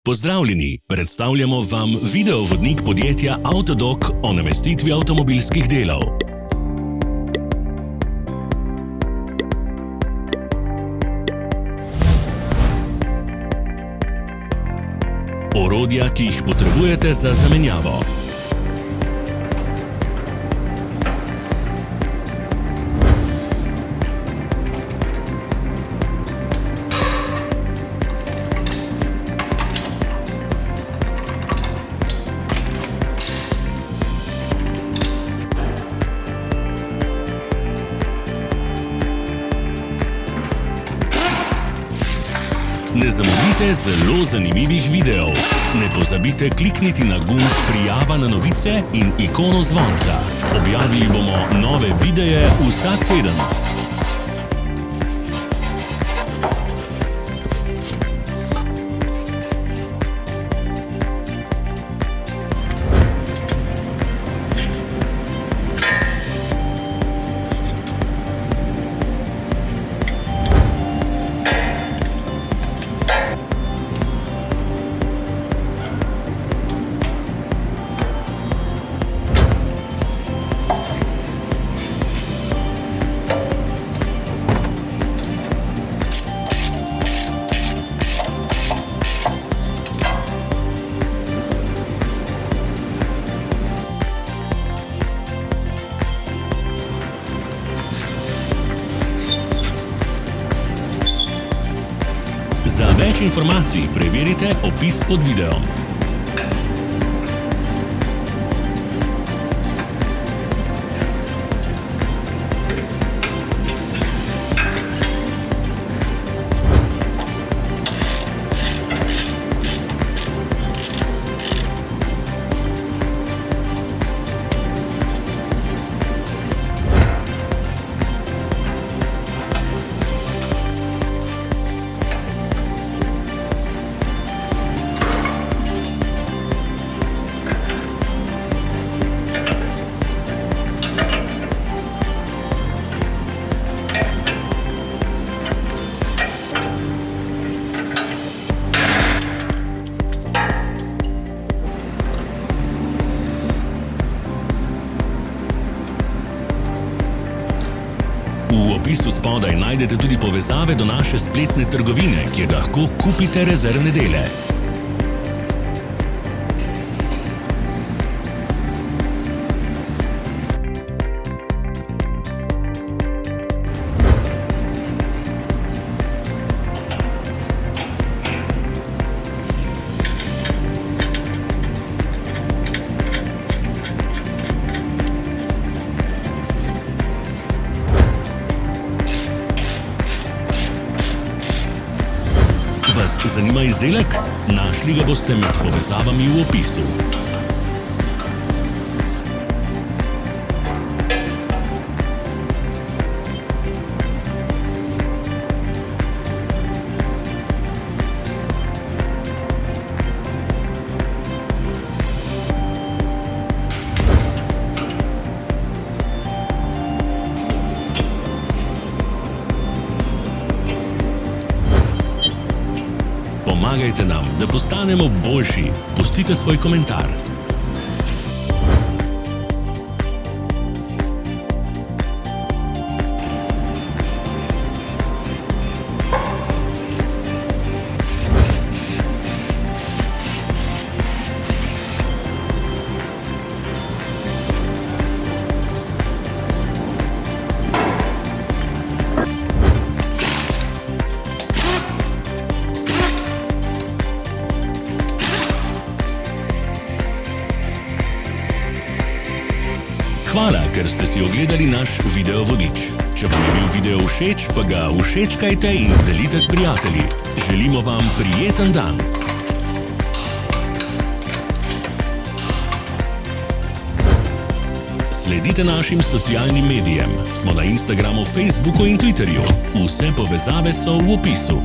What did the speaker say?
Pozdravljeni, predstavljamo vam videovodnik podjetja Autodoc o namestitvi avtomobilskih delov. Orodja, ki jih potrebujete za zamenjavo. Ne zamudite zelo zanimivih videov. Ne pozabite klikniti na gumb prijava na novice in ikono zvonca. Objavili bomo nove videe vsak teden. Za več informacij preverite opis pod videom. V opisu spodaj najdete tudi povezave do naše spletne trgovine, kjer lahko kupite rezervne dele. Vas zanima izdelek? Našli ga boste med povezavami v opisu. Pomagajte nam, da postanemo boljši. Pustite svoj komentar. Hvala, ker ste si ogledali naš videovodič. Če vam je bil video všeč, pa ga všečkajte in delite s prijatelji. Želimo vam prijeten dan. Sledite našim socialnim medijem. Smo na Instagramu, Facebooku in Twitterju. Vse povezave so v opisu.